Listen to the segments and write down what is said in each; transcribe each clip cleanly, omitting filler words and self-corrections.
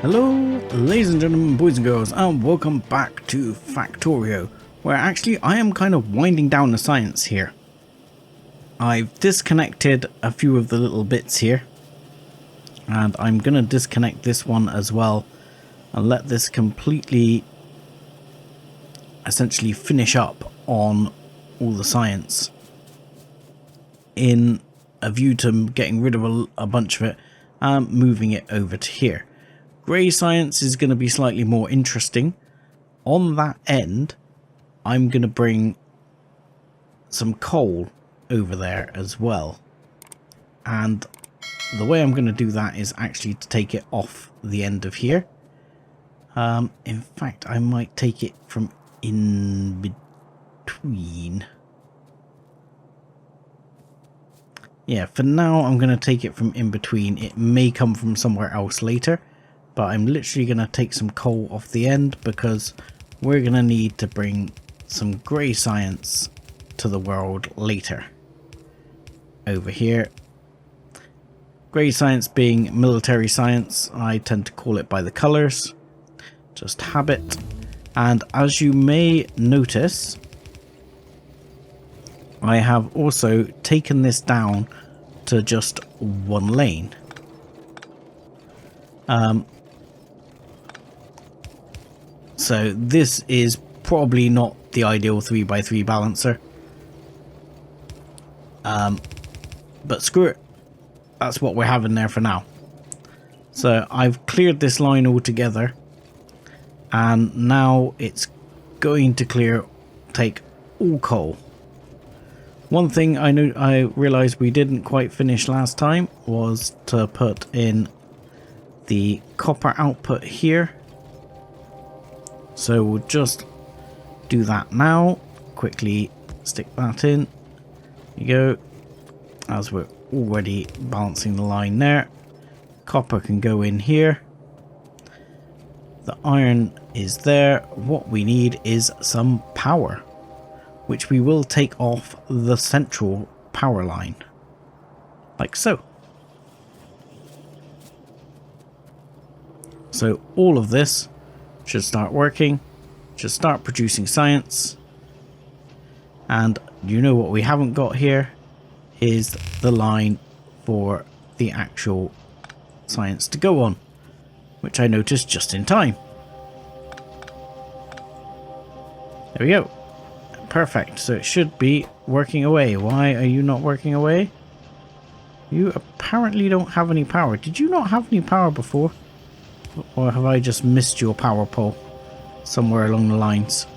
Hello, ladies and gentlemen, boys and girls, and welcome back to Factorio, where actually I am kind of winding down the science here. I've disconnected a few of the little bits here, and I'm going to disconnect this one as well, and let this completely, essentially finish up on all the science, in a view to getting rid of a bunch of it, and moving it over to here. Grey science is going to be slightly more interesting. On that end, I'm going to bring some coal over there as well. And the way I'm going to do that is actually to take it off the end of here. In fact, I might take it from in between. Yeah, for now I'm going to take it from in between. It may come from somewhere else later. But I'm literally going to take some coal off the end because we're going to need to bring some grey science to the world later. Over here. Grey science being military science. I tend to call it by the colours. Just habit. And as you may notice, I have also taken this down to just one lane. So this is probably not the ideal 3x3 balancer. But screw it. That's what we're having there for now. So I've cleared this line altogether. And now it's going to take all coal. One thing I realized we didn't quite finish last time was to put in the copper output here. So we'll just do that now. Quickly stick that in. There you go. As we're already balancing the line there. Copper can go in here. The iron is there. What we need is some power, which we will take off the central power line. Like so. So all of this should start working, should start producing science. And you know what we haven't got here is the line for the actual science to go on, which I noticed just in time. There we go. Perfect. So it should be working away. Why are you not working away? You apparently don't have any power. Did you not have any power before? Or have I just missed your power pole somewhere along the lines?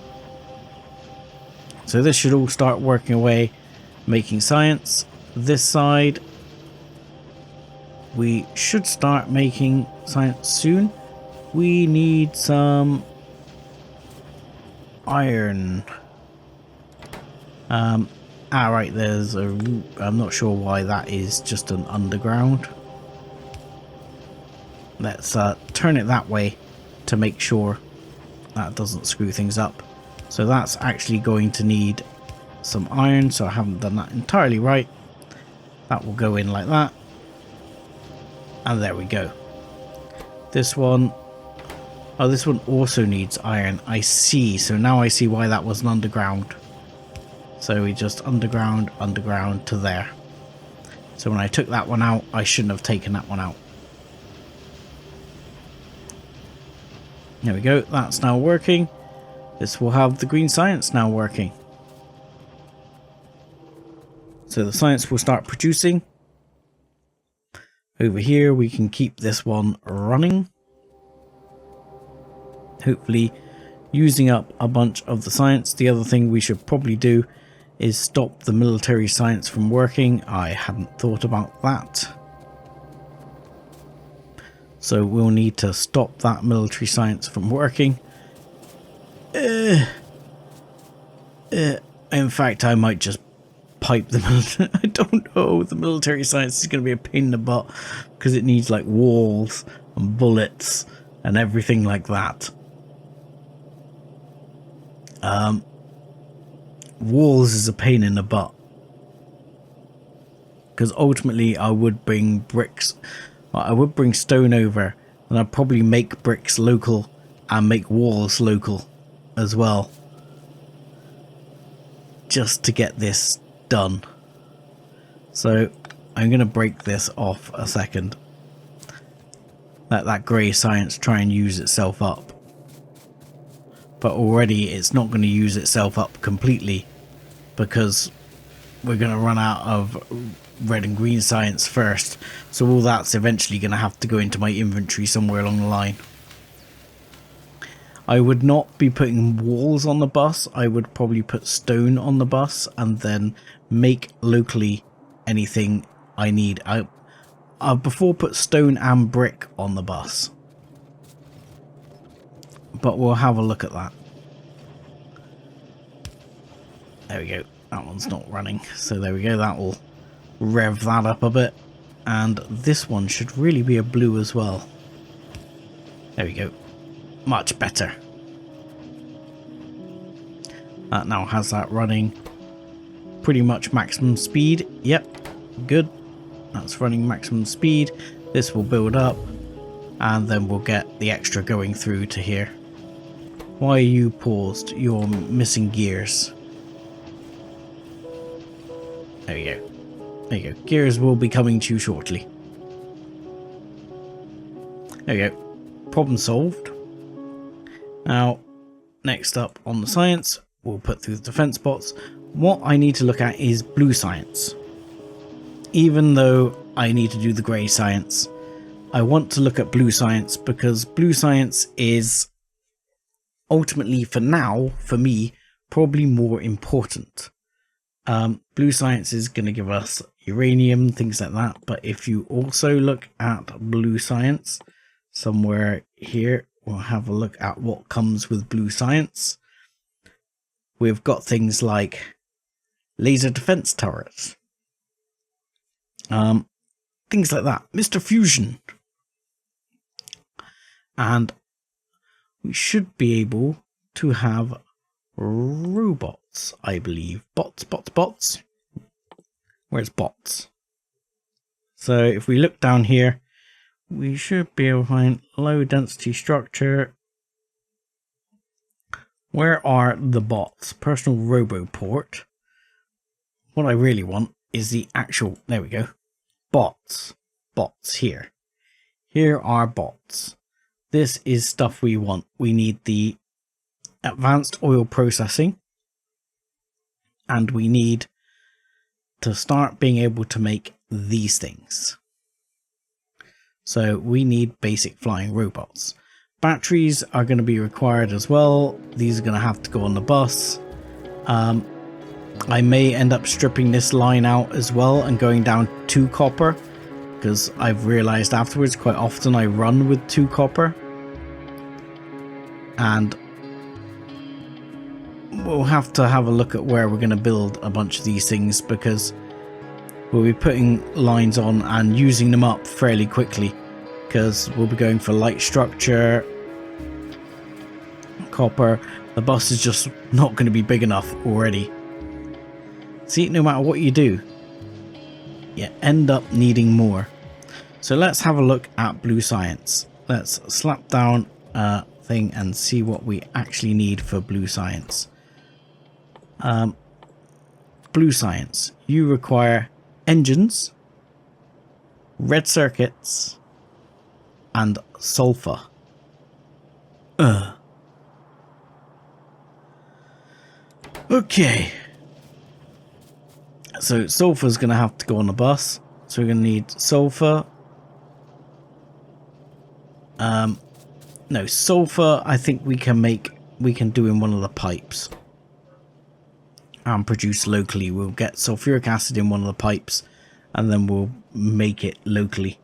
So this should all start working away, making science. This side, we should start making science soon. We need some iron. Right, there's a route. I'm not sure why that is just an underground. Let's turn it that way to make sure that doesn't screw things up. So that's actually going to need some iron, so I haven't done that entirely right. That will go in like that. And there we go. This one, oh, this one also needs iron. I see. So now I see why that was an underground. So we just underground to there. So when I took that one out, I shouldn't have taken that one out. There we go, that's now working. This will have the green science now working. So the science will start producing. Over here we can keep this one running. Hopefully using up a bunch of the science. The other thing we should probably do is stop the military science from working. I hadn't thought about that. So we'll need to stop that military science from working. In fact, I might just pipe the military. I don't know. The military science is going to be a pain in the butt because it needs like walls and bullets and everything like that. Walls is a pain in the butt because ultimately I would bring bricks. I would bring stone over And I'll probably make bricks local and make walls local as well, just to get this done. So I'm going to break this off a second. Let that grey science try and use itself up. But already it's not going to use itself up completely, because we're going to run out of red and green science first. So all that's eventually going to have to go into my inventory somewhere along the line. I would not be putting walls on the bus. I would probably put stone on the bus and then make locally anything I need. I before put stone and brick on the bus. But we'll have a look at that. There we go. That one's not running. So there we go. That will rev that up a bit. And this one should really be a blue as well. There we go. Much better. That now has that running pretty much maximum speed. Yep, good. That's running maximum speed. This will build up and then we'll get the extra going through to here. Why are you paused? You're missing gears. There you go. There you go. Gears will be coming to you shortly. There you go. Problem solved. Now, next up on the science, we'll put through the defense bots. What I need to look at is blue science. Even though I need to do the grey science, I want to look at blue science because blue science is ultimately, for now, for me, probably more important. Blue science is going to give us uranium, things like that. But if you also look at blue science, somewhere here, we'll have a look at what comes with blue science. We've got things like laser defense turrets. Things like that. Mr. Fusion. And we should be able to have robots, I believe. Bots. Where's bots? So if we look down here, we should be able to find low density structure. Where are the bots? Personal Roboport. What I really want is the actual, there we go, bots. Bots here. Here are bots. This is stuff we want. We need the advanced oil processing. And we need to start being able to make these things. So we need basic flying robots. Batteries are going to be required as well. These are going to have to go on the bus. I may end up stripping this line out as well and going down 2 copper, because I've realized afterwards quite often I run with 2 copper. And we'll have to have a look at where we're going to build a bunch of these things, because we'll be putting lines on and using them up fairly quickly, because we'll be going for light structure, copper. The bus is just not going to be big enough already. See, no matter what you do, you end up needing more. So let's have a look at blue science. Let's slap down a thing and see what we actually need for blue science. Blue science, you require engines, red circuits, and sulfur. Okay. So sulfur is going to have to go on the bus. So we're going to need sulfur. No, sulfur I think we can do in one of the pipes. And produce locally. We'll get sulfuric acid in one of the pipes and then we'll make it locally.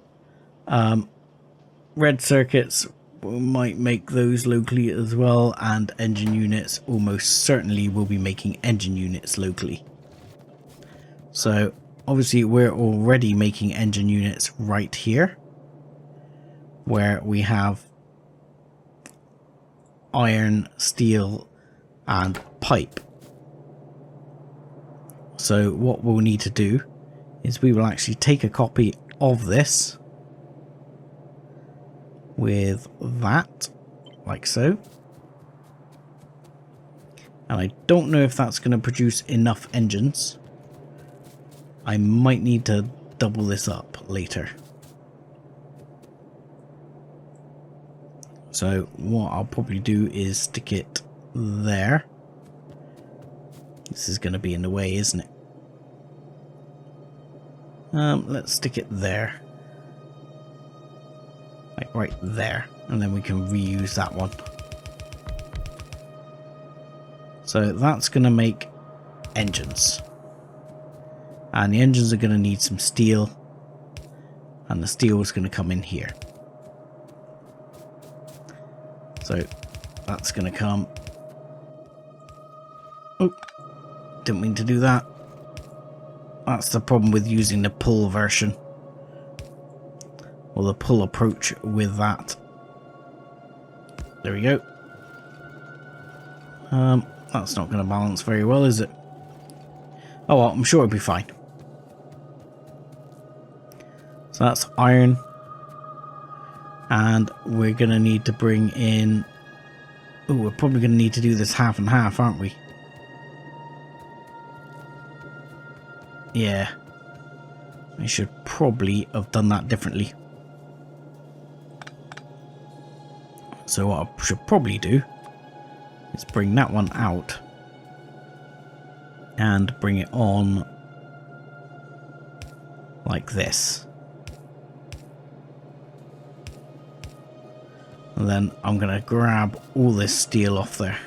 Red circuits, we might make those locally as well, and engine units, almost certainly we'll be making engine units locally. So obviously we're already making engine units right here, where we have iron, steel and pipe. So what we'll need to do is we will actually take a copy of this. with that, like so. And I don't know if that's going to produce enough engines. I might need to double this up later. So what I'll probably do is stick it there. This is going to be in the way, isn't it? Let's stick it there. Like right there. And then we can reuse that one. So that's going to make engines. And the engines are going to need some steel. And the steel is going to come in here. So that's going to come. Oh, didn't mean to do that. That's the problem with using the pull version. Or the pull approach with that. There we go. That's not going to balance very well, is it? Oh well, I'm sure it'll be fine. So that's iron. And we're going to need to bring in... Oh, we're probably going to need to do this half and half, aren't we? Yeah. I should probably have done that differently. So what I should probably do is bring that one out and bring it on like this. And then I'm going to grab all this steel off there.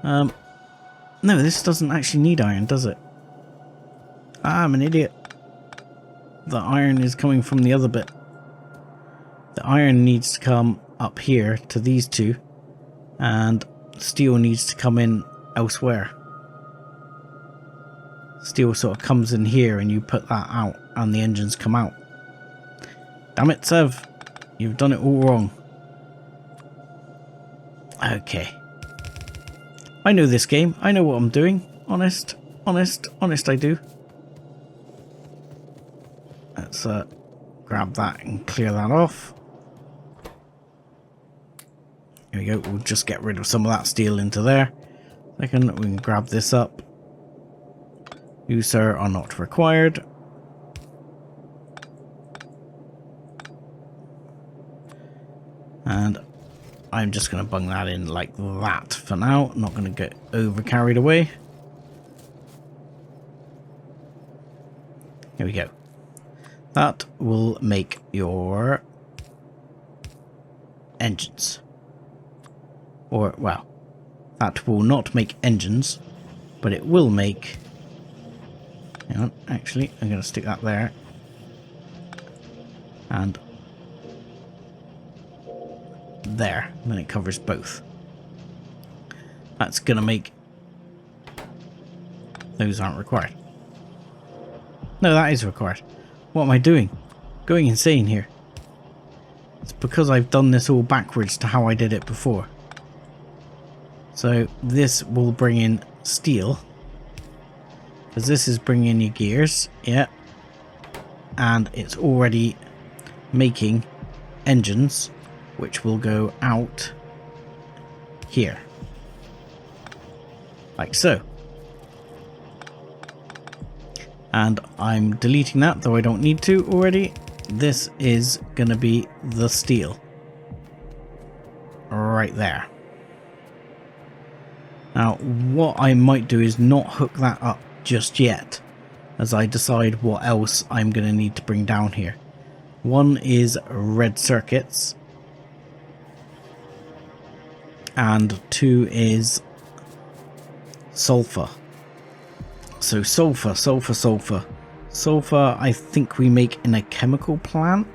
No, this doesn't actually need iron, does it? I'm an idiot. The iron is coming from the other bit. The iron needs to come up here to these two, and steel needs to come in elsewhere. Steel sort of comes in here and you put that out and the engines come out. Damn it, Sev. You've done it all wrong. Okay. I know this game. I know what I'm doing. Honest I do. Let's grab that and clear that off. Here we go. We'll just get rid of some of that steel into there. Second, we can grab this up. You, sir, are not required. And I'm just going to bung that in like that for now. I'm not going to get over carried away. Here we go. That will make your engines. Or, well, that will not make engines, but it will make... Hang on, actually, I'm going to stick that there. And there, and then it covers both. That's going to make... Those aren't required. No, that is required. What am I doing? Going insane here. It's because I've done this all backwards to how I did it before. So this will bring in steel. Because this is bringing in your gears. Yeah. And it's already making engines, which will go out here. Like so. And I'm deleting that, though I don't need to already. This is going to be the steel. Right there. Now, what I might do is not hook that up just yet, as I decide what else I'm going to need to bring down here. One is red circuits. And two is sulfur. So sulfur, I think we make in a chemical plant,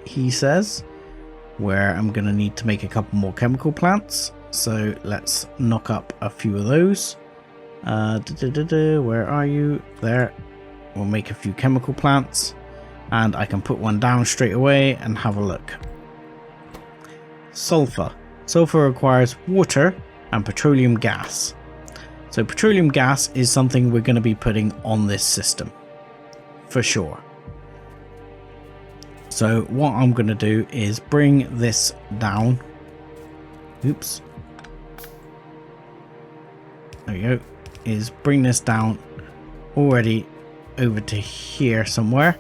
he says, where I'm going to need to make a couple more chemical plants. So let's knock up a few of those. Where are you? There. We'll make a few chemical plants, and I can put one down straight away and have a look. Sulfur. Sulfur requires water and petroleum gas. So petroleum gas is something we're going to be putting on this system, for sure. So what I'm going to do is bring this down. Oops. There we go. Is bring this down already over to here somewhere.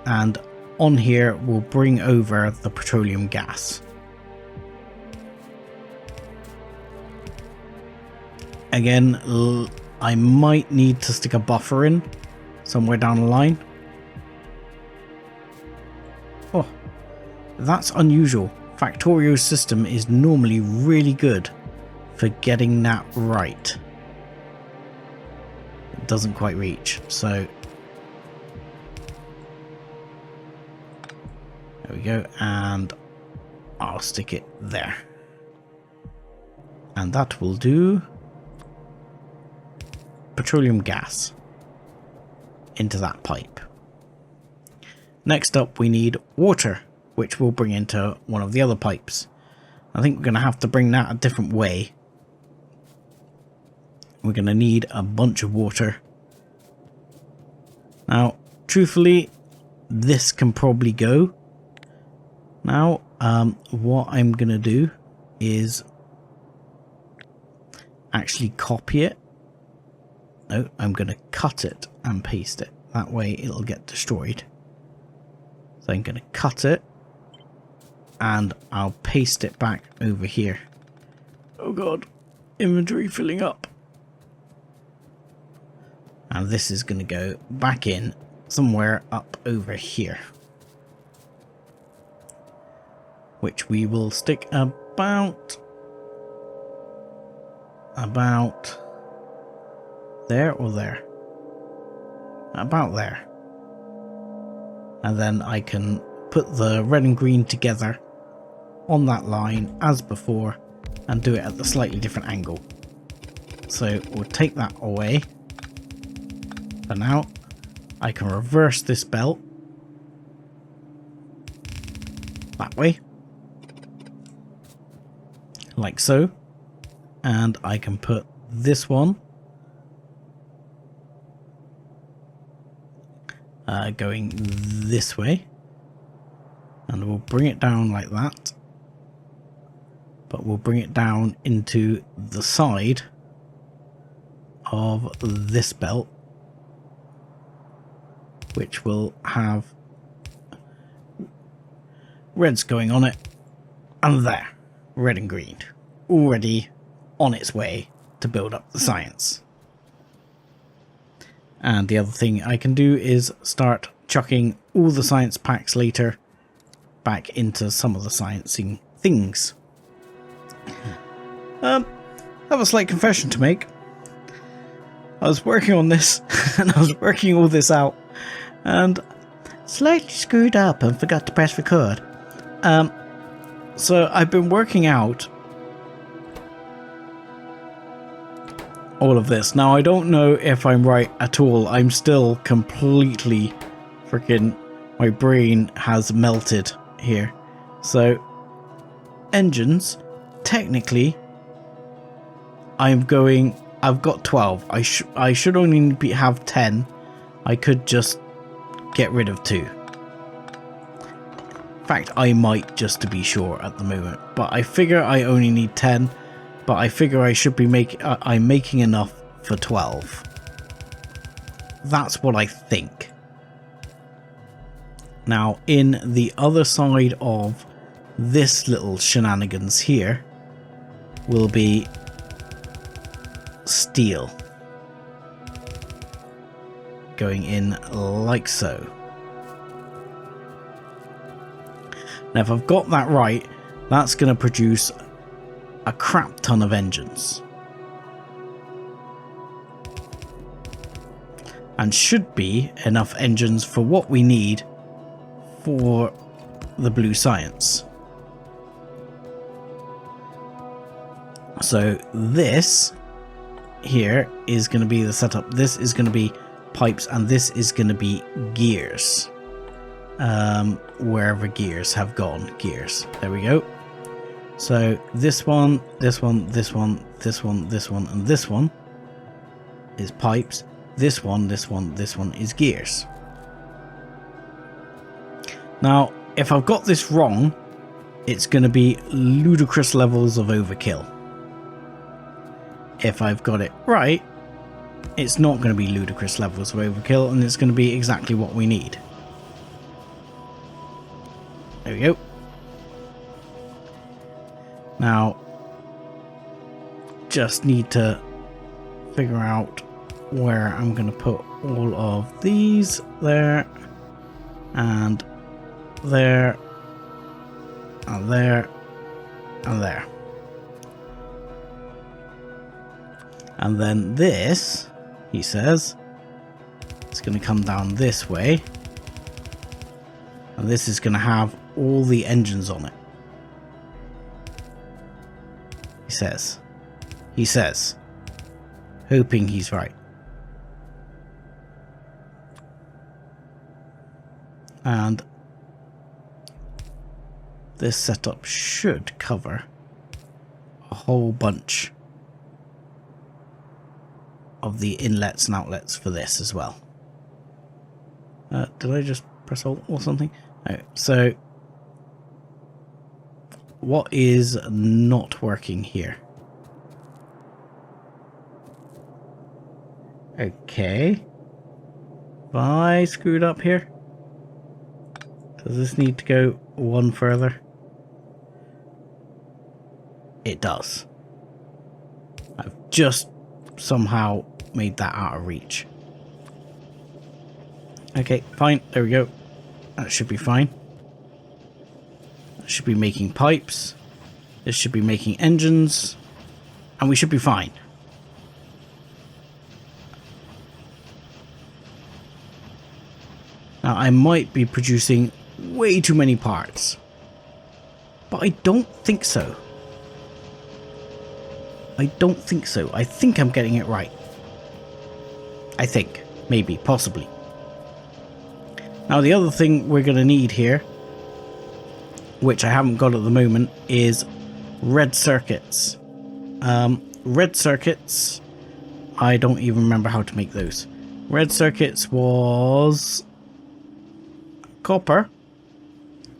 And on here we'll bring over the petroleum gas. Again, I might need to stick a buffer in somewhere down the line. Oh, that's unusual. Factorio's system is normally really good for getting that right. It doesn't quite reach, so there we go, and I'll stick it there. And that will do. Petroleum gas into that pipe. Next up we need water, which we'll bring into one of the other pipes. I think we're going to have to bring that a different way. We're going to need a bunch of water. Now, truthfully, this can probably go. Now, what I'm going to do is actually copy it. No, I'm going to cut it and paste it. That way it'll get destroyed. So I'm going to cut it and I'll paste it back over here. Oh god, inventory filling up. And this is going to go back in somewhere up over here. Which we will stick about there or there? About there. And then I can put the red and green together on that line as before and do it at the slightly different angle. So we'll take that away. For now, I can reverse this belt that way, like so, and I can put this one going this way, and we'll bring it down like that, but we'll bring it down into the side of this belt, which will have reds going on it, and there, red and green, already on its way to build up the science. And the other thing I can do is start chucking all the science packs later back into some of the sciencing things. I have a slight confession to make. I was working on this and I was working all this out and slightly screwed up and forgot to press record. So I've been working out all of this. Now I don't know if I'm right at all. I'm still completely freaking, my brain has melted here. So engines, technically I've got 12. I should only have 10. I could just get rid of 2. In fact, I might, just to be sure at the moment, but I figure I only need 10. But I figure I should be I'm making enough for 12. That's what I think. Now, in the other side of this little shenanigans here will be steel. Going in like so. Now, if I've got that right, that's going to produce a crap ton of engines, and should be enough engines for what we need for the blue science. So this here is going to be the setup. This is going to be pipes, and this is going to be gears, wherever gears have gone. Gears, there we go. So this one, this one, this one, this one, this one, and this one is pipes. This one, this one, this one is gears. Now, if I've got this wrong, it's going to be ludicrous levels of overkill. If I've got it right, it's not going to be ludicrous levels of overkill, and it's going to be exactly what we need. There we go. Now, just need to figure out where I'm going to put all of these. There, and there, and there, and there. And then this, he says, it's going to come down this way. And this is going to have all the engines on it. He says, hoping he's right. And this setup should cover a whole bunch of the inlets and outlets for this as well. Did I just press Alt or something? No. So what is not working here? Okay. Have I screwed up here? Does this need to go one further? It does. I've just somehow made that out of reach. Okay, fine. There we go. That should be fine. That should be making pipes. This should be making engines. And we should be fine. Now, I might be producing way too many parts, but I don't think so. I don't think so. I think I'm getting it right. I think. Maybe. Possibly. Now, the other thing we're going to need here, which I haven't got at the moment, is red circuits. Red circuits, I don't even remember how to make those. Red circuits was copper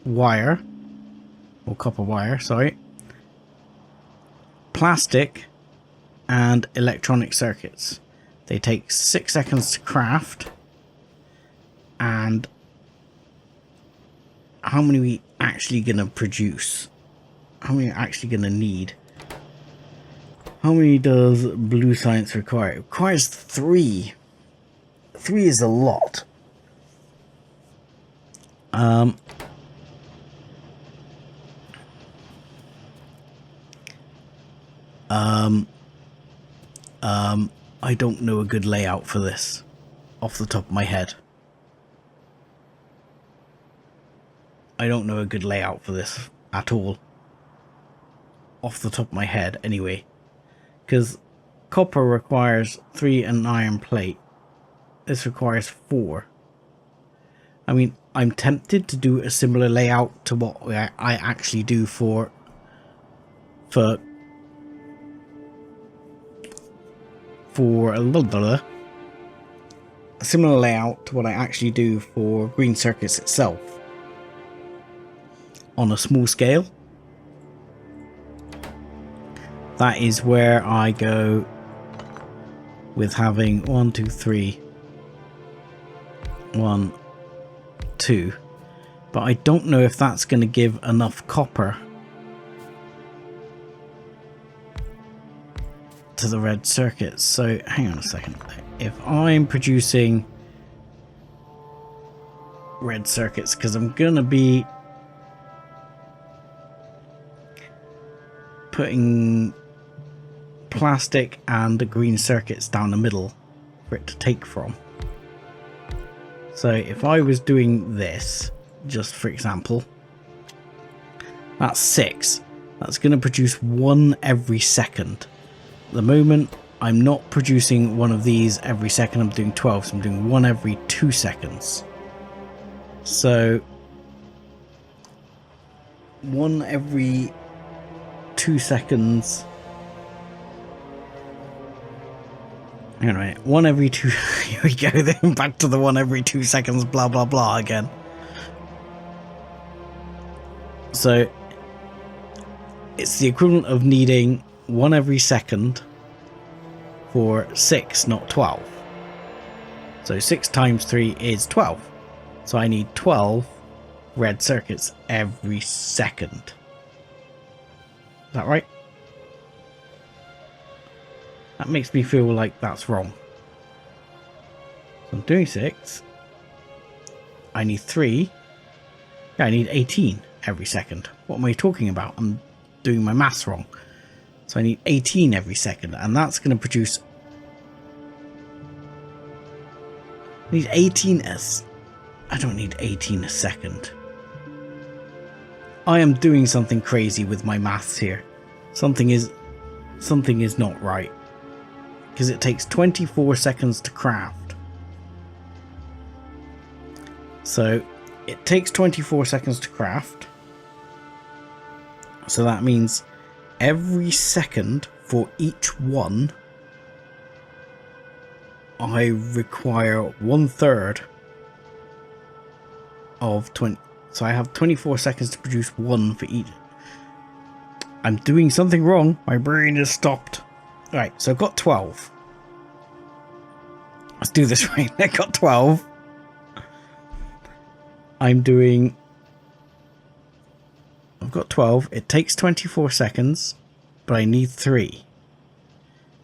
wire, or copper wire, sorry, plastic, and electronic circuits. They take 6 seconds to craft, and how many are we actually going to produce? How many are actually going to need? How many does blue science require? It requires 3. 3 is a lot. I don't know a good layout for this off the top of my head. I don't know a good layout for this at all. Off the top of my head, anyway. Because copper requires 3 and an iron plate. This requires 4. I mean, I'm tempted to do a similar layout to what I actually do for a similar layout to what I actually do for green circuits itself on a small scale. That is where I go with having 1, 2, 3, 1, 2, but I don't know if that's going to give enough copper to the red circuits. So hang on a second. If I'm producing red circuits, because I'm going to be putting plastic and green circuits down the middle for it to take from. So if I was doing this, just for example, that's 6. That's going to produce 1 every second. At the moment, I'm not producing one of these every second. I'm doing 12, so I'm doing 1 every 2 seconds. So 1 every 2 seconds. Anyway, 1 every 2. Here we go. Then back to the 1 every 2 seconds. Blah blah blah again. So it's the equivalent of needing 1 every second for 6, not 12. So 6 times 3 is 12. So I need 12 red circuits every second. Is that right? That makes me feel like that's wrong. So I'm doing 6. I need 3. Yeah, I need 18 every second. What am I talking about? I'm doing my maths wrong. So I need 18 every second, and that's going to produce... I need 18 as... I don't need 18 a second. I am doing something crazy with my maths here. Something is not right. Because it takes 24 seconds to craft. So it takes 24 seconds to craft. So that means every second for each one, I require 1/3 of 20. So I have 24 seconds to produce 1 for each. I'm doing something wrong. My brain is stopped. Right, so I've got 12. Let's do this right. I got 12. I've got 12. It takes 24 seconds, but I need 3.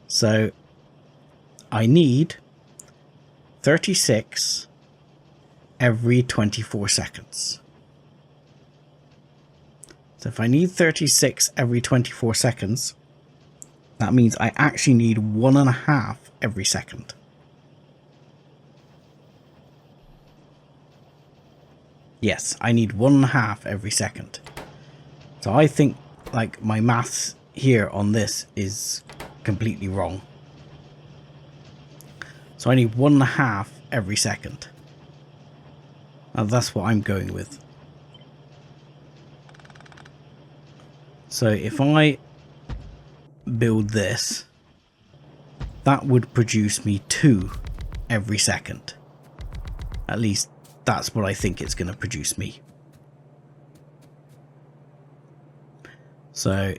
So I need 36 every 24 seconds. So if I need 36 every 24 seconds, that means I actually need 1.5 every second. Yes, I need 1.5 every second. So I think like my maths here on this is completely wrong. So I need 1.5 every second. And that's what I'm going with. So if I build this, that would produce me 2 every second. At least that's what I think it's going to produce me. So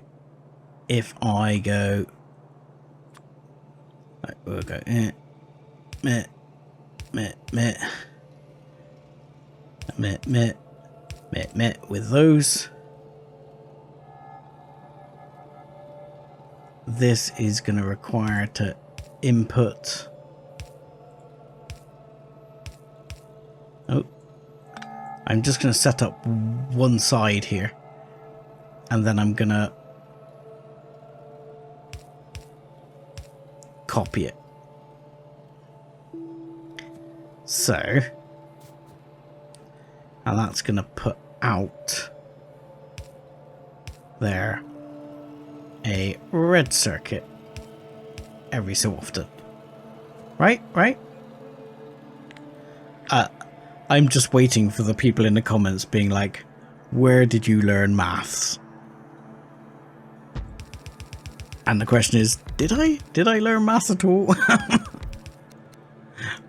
if I go, we'll go with those. This is going to require to input. Oh, I'm just going to set up one side here, and then I'm going to copy it. So, and that's going to put out there a red circuit every so often. Right? I'm just waiting for the people in the comments being like, where did you learn maths? And the question is, did I learn maths at all?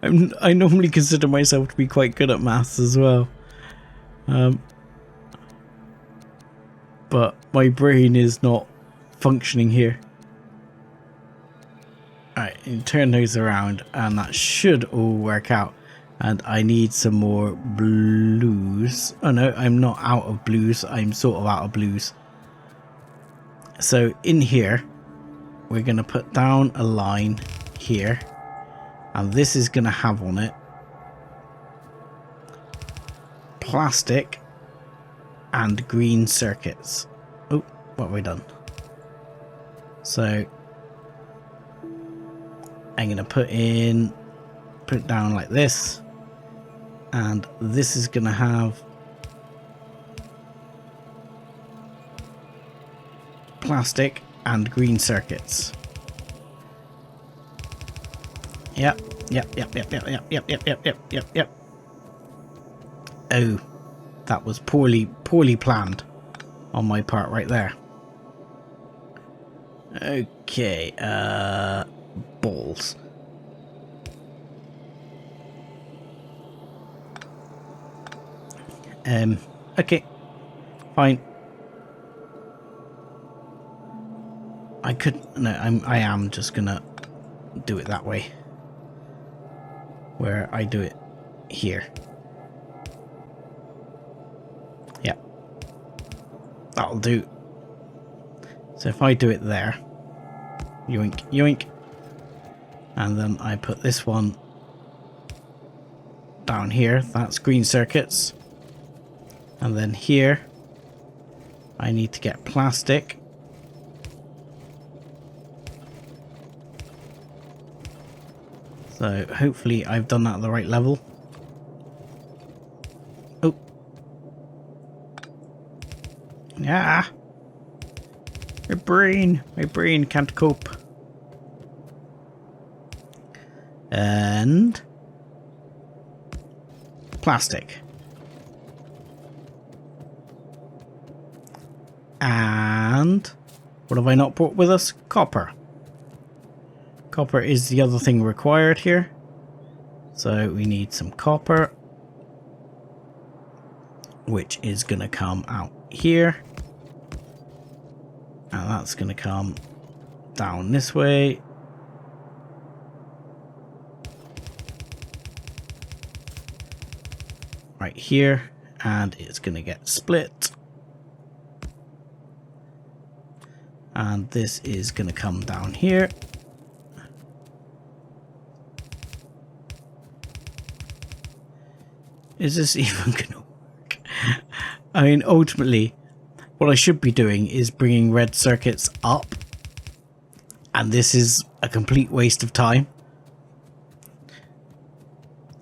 I normally consider myself to be quite good at maths as well. But my brain is not functioning here. Alright, you turn those around and that should all work out. And I need some more blues. Oh no, I'm not out of blues. I'm sort of out of blues. So in here, we're going to put down a line here. And this is going to have on it plastic and green circuits. Oh, what have we done? So I'm going to put it down like this. And this is going to have plastic and green circuits. Yep. Oh, that was poorly planned on my part right there. Okay, balls. Okay, fine. I could, no, I am just gonna do it that way. Where I do it here. Yeah. That'll do. So if I do it there, yoink, yoink, and then I put this one down here, that's green circuits, and then here I need to get plastic. So hopefully I've done that at the right level. Oh. Yeah. My brain can't cope. And plastic. And what have I not brought with us? Copper. Copper is the other thing required here. So we need some copper, which is going to come out here. And that's going to come down this way. Right here. And it's going to get split. And this is going to come down here. Is this even going to work? I mean, ultimately, what I should be doing is bringing red circuits up. And this is a complete waste of time.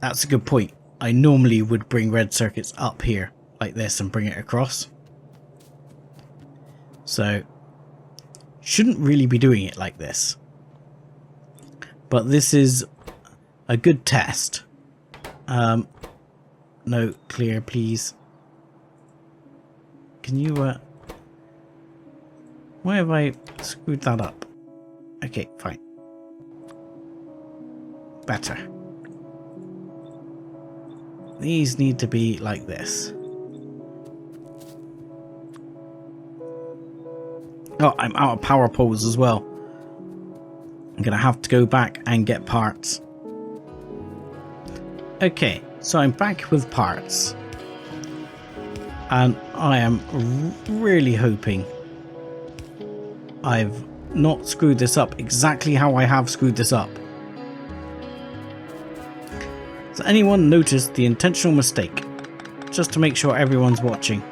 That's a good point. I normally would bring red circuits up here, like this, and bring it across. So, shouldn't really be doing it like this. But this is a good test. No, clear, please. Can you, why have I screwed that up? Okay, fine. Better. These need to be like this. Oh, I'm out of power poles as well. I'm gonna have to go back and get parts. Okay, so I'm back with parts. And I am really hoping I've not screwed this up exactly how I have screwed this up. Has anyone noticed the intentional mistake? Just to make sure everyone's watching.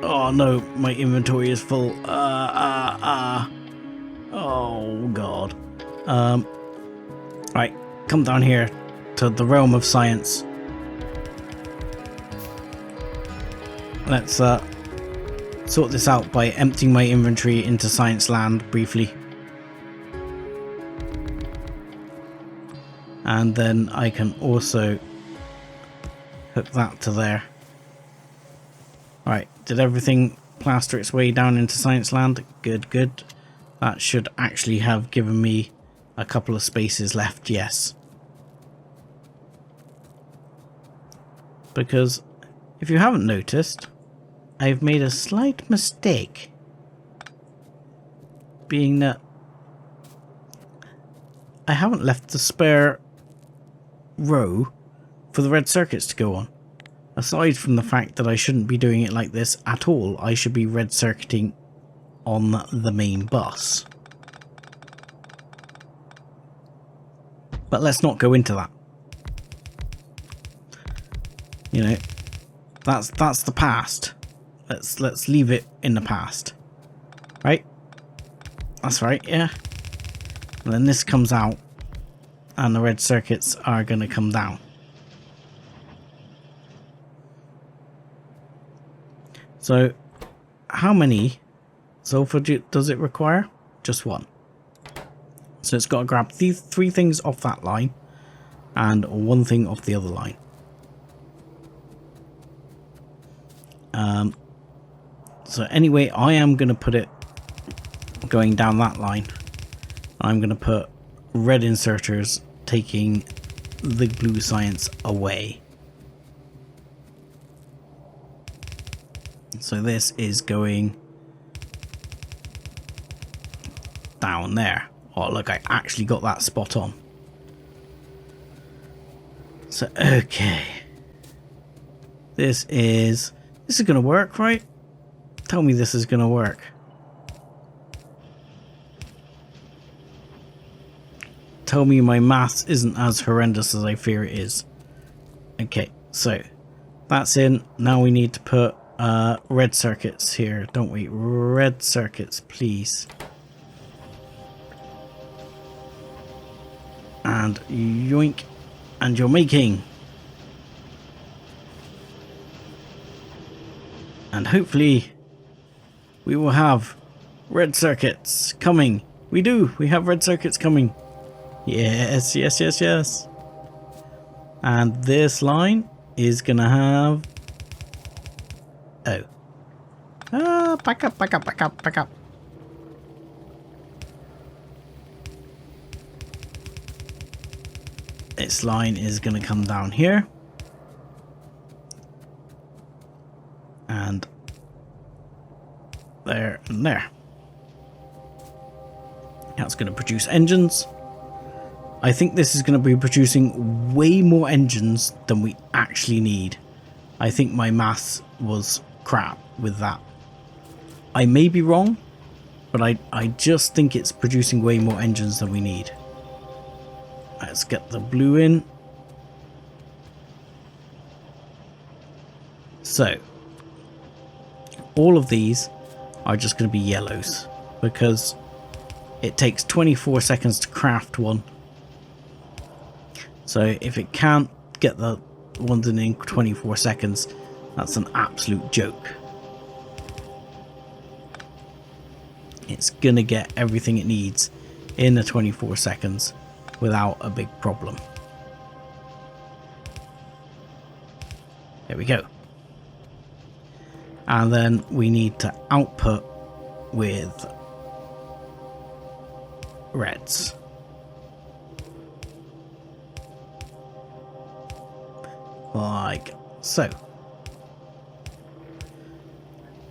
Oh no, my inventory is full. Oh god. Right, come down here to the realm of science. Let's sort this out by emptying my inventory into science land briefly. And then I can also hook that to there. Right, did everything plaster its way down into science land? Good, good. That should actually have given me a couple of spaces left, yes. Because if you haven't noticed, I've made a slight mistake. Being that I haven't left the spare row for the red circuits to go on. Aside from the fact that I shouldn't be doing it like this at all, I should be red circuiting on the main bus. But let's not go into that. You know, that's the past. Let's leave it in the past. Right? That's right, yeah. And then this comes out and the red circuits are going to come down. So, how many sulfur does it require? Just one. So it's got to grab three things off that line and one thing off the other line. So anyway, I am going to put it going down that line. I'm going to put red inserters taking the blue science away. So this is going down there. Oh, look, I actually got that spot on. So, okay. This is going to work, right? Tell me this is going to work. Tell me my maths isn't as horrendous as I fear it is. Okay, so that's in. Now we need to put red circuits here, don't we? Red circuits, please. And yoink. And you're making. And hopefully we will have red circuits coming. We do. We have red circuits coming. Yes, yes, yes, yes. And this line is gonna have... Oh. Back up, back up, back up, back up. This line is gonna come down here. And there and there. That's gonna produce engines. I think this is going to be producing way more engines than we actually need. I think my maths was crap with that. I may be wrong, but I just think it's producing way more engines than we need. Let's get the blue in. So, all of these are just going to be yellows because it takes 24 seconds to craft one. So if it can't get the ones in 24 seconds, that's an absolute joke. It's gonna get everything it needs in the 24 seconds without a big problem. There we go. And then we need to output with reds. Like so.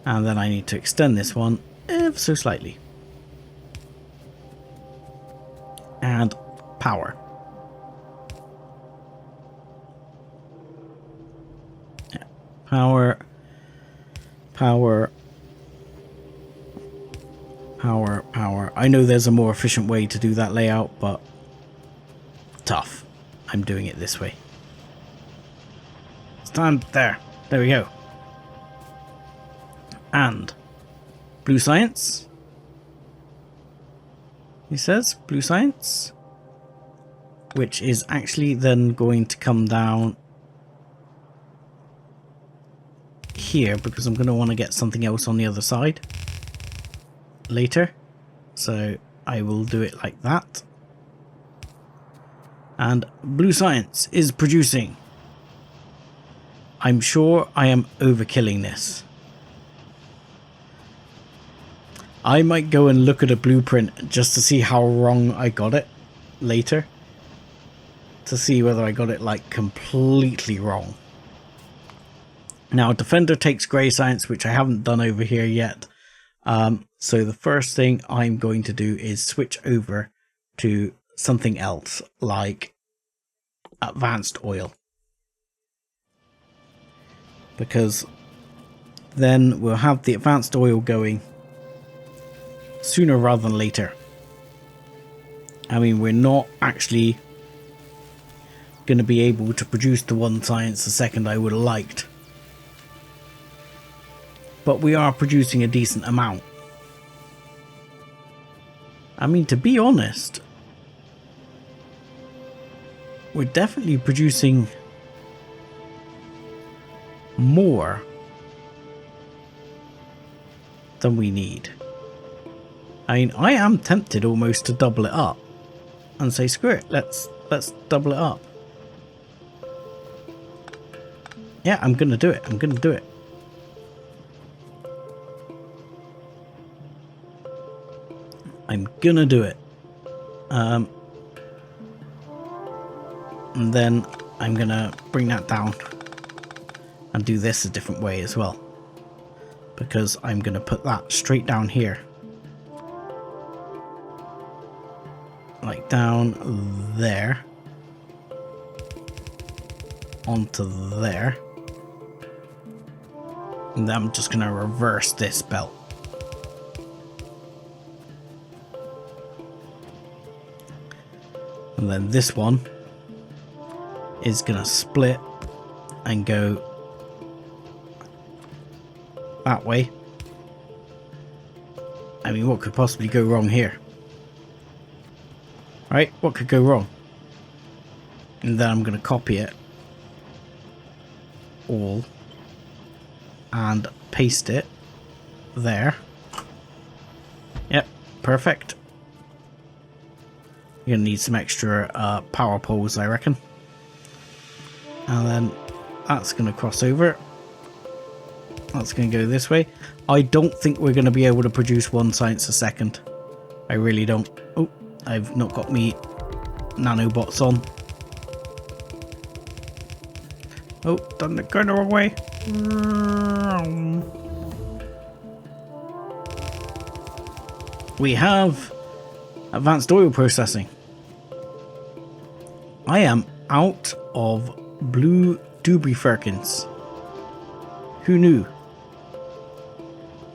And then I need to extend this one ever so slightly. And power. Yeah. Power. Power. Power. Power. I know there's a more efficient way to do that layout, but tough. I'm doing it this way. Stand there. There we go. And blue science. He says blue science, which is actually then going to come down here because I'm going to want to get something else on the other side later. So I will do it like that. And blue science is producing. I'm sure I am overkilling this. I might go and look at a blueprint just to see how wrong I got it later. To see whether I got it like completely wrong. Now Defender takes grey science, which I haven't done over here yet. So the first thing I'm going to do is switch over to something else like advanced oil. Because then we'll have the advanced oil going sooner rather than later. I mean, we're not actually going to be able to produce the one science a second I would have liked. But we are producing a decent amount. I mean, to be honest, we're definitely producing more than we need. I mean, I am tempted almost to double it up and say screw it, let's double it up. Yeah, I'm gonna do it. I'm gonna do it. I'm gonna do it. And then I'm gonna bring that down and do this a different way as well, because I'm gonna put that straight down here. like down there onto there, and then I'm just going to reverse this belt. And then this one is going to split and go that way. I mean, what could possibly go wrong here? Right? What could go wrong? And then I'm going to copy it all and paste it there. Yep, perfect. You're going to need some extra power poles, I reckon. And then that's going to cross over. That's going to go this way. I don't think we're going to be able to produce 1 science a second. I really don't. Oh, I've not got me nanobots on. Oh, done it, go the wrong way. We have advanced oil processing. I am out of blue doobie firkins. Who knew?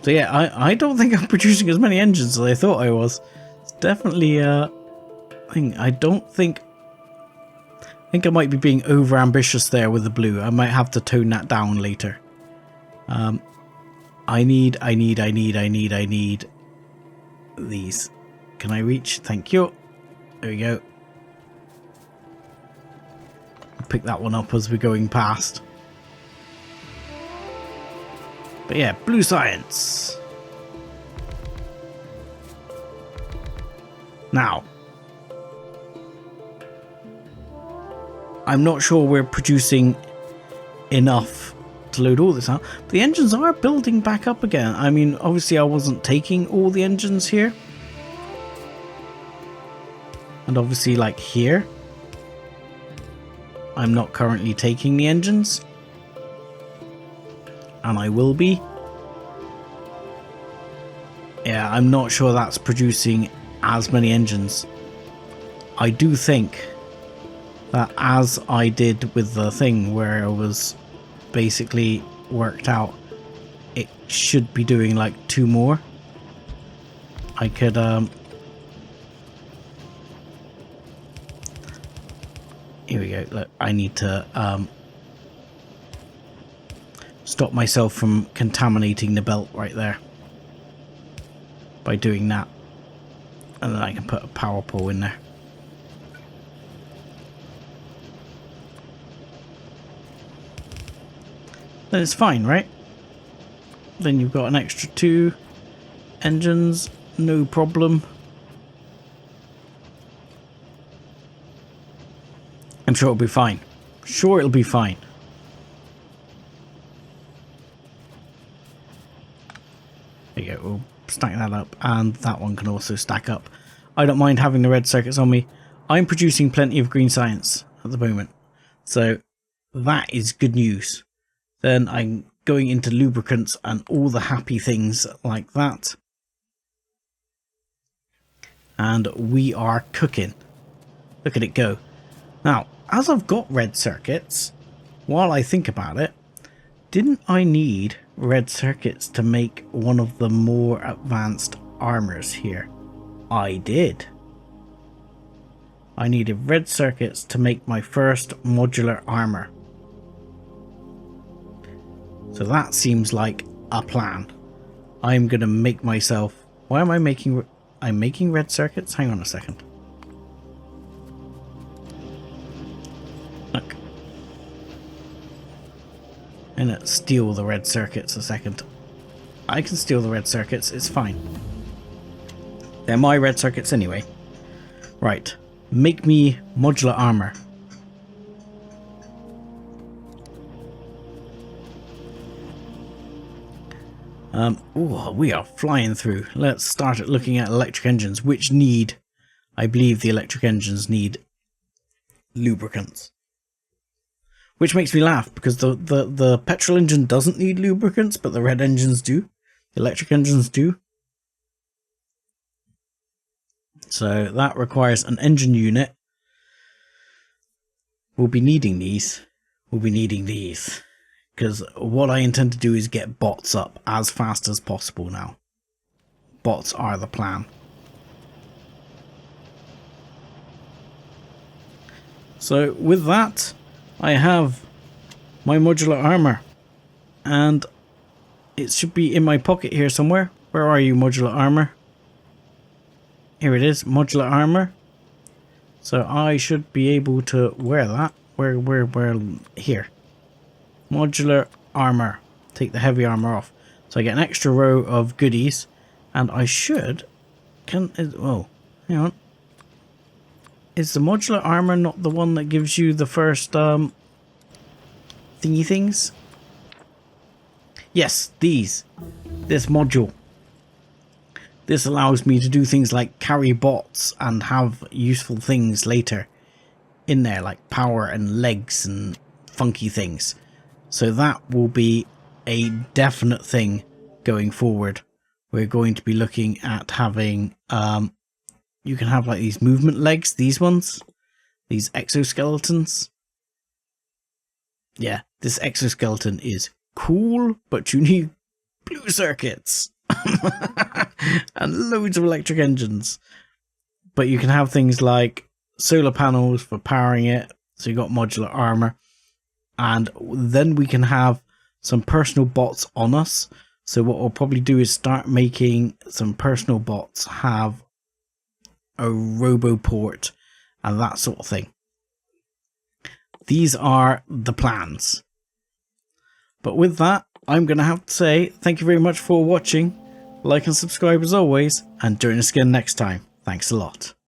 So yeah, I don't think I'm producing as many engines as I thought I was. It's definitely a thing. I think I might be being over ambitious there with the blue. I might have to tone that down later. I need these. Can I reach? Thank you. There we go. I'll pick that one up as we're going past. But yeah, blue science. Now, I'm not sure we're producing enough to load all this out. But the engines are building back up again. I mean, obviously I wasn't taking all the engines here. And obviously, like here, I'm not currently taking the engines. And I will be. Yeah, I'm not sure that's producing as many engines. I do think that as I did with the thing where it was basically worked out, it should be doing like 2 more. I could here we go. Look, I need to stop myself from contaminating the belt right there by doing that, and then I can put a power pole in there. Then it's fine, right? Then you've got an extra 2 engines, no problem. I'm sure it'll be fine. Sure, it'll be fine. There you go. We'll stack that up, and that one can also stack up. I don't mind having the red circuits on me. I'm producing plenty of green science at the moment, so that is good news. Then I'm going into lubricants and all the happy things like that. And we are cooking. Look at it go. Now, as I've got red circuits, while I think about it, didn't I need red circuits to make one of the more advanced armors here? I did. I needed red circuits to make my first modular armor. So that seems like a plan. I'm going to make myself... Why am I making... I'm making red circuits? Hang on a second. Look. I'm going to steal the red circuits a second. I can steal the red circuits. It's fine. They're my red circuits anyway. Right. Make me modular armor. Ooh, we are flying through. Let's start at looking at electric engines, which need, I believe the electric engines need lubricants. Which makes me laugh, because the petrol engine doesn't need lubricants, but the red engines do. The electric engines do. So that requires an engine unit. We'll be needing these. Because what I intend to do is get bots up as fast as possible now. Bots are the plan. So with that, I have my modular armor. And it should be in my pocket here somewhere. Where are you, modular armor? Here it is, modular armor. So I should be able to wear that. Where, here. Modular armor. Take the heavy armor off. So I get an extra row of goodies. And I should... oh, hang on. Is the modular armor not the one that gives you the first thingy things? Yes, this module. This allows me to do things like carry bots and have useful things later in there, like power and legs and funky things. So that will be a definite thing going forward. We're going to be looking at having, you can have like these movement legs, these ones, these exoskeletons. Yeah, this exoskeleton is cool, but you need blue circuits. And loads of electric engines. But you can have things like solar panels for powering it, so you got modular armor, and then we can have some personal bots on us. So what we'll probably do is start making some personal bots have a roboport and that sort of thing. These are the plans. But with that, I'm going to have to say thank you very much for watching. Like and subscribe as always, and join us again next time. Thanks a lot.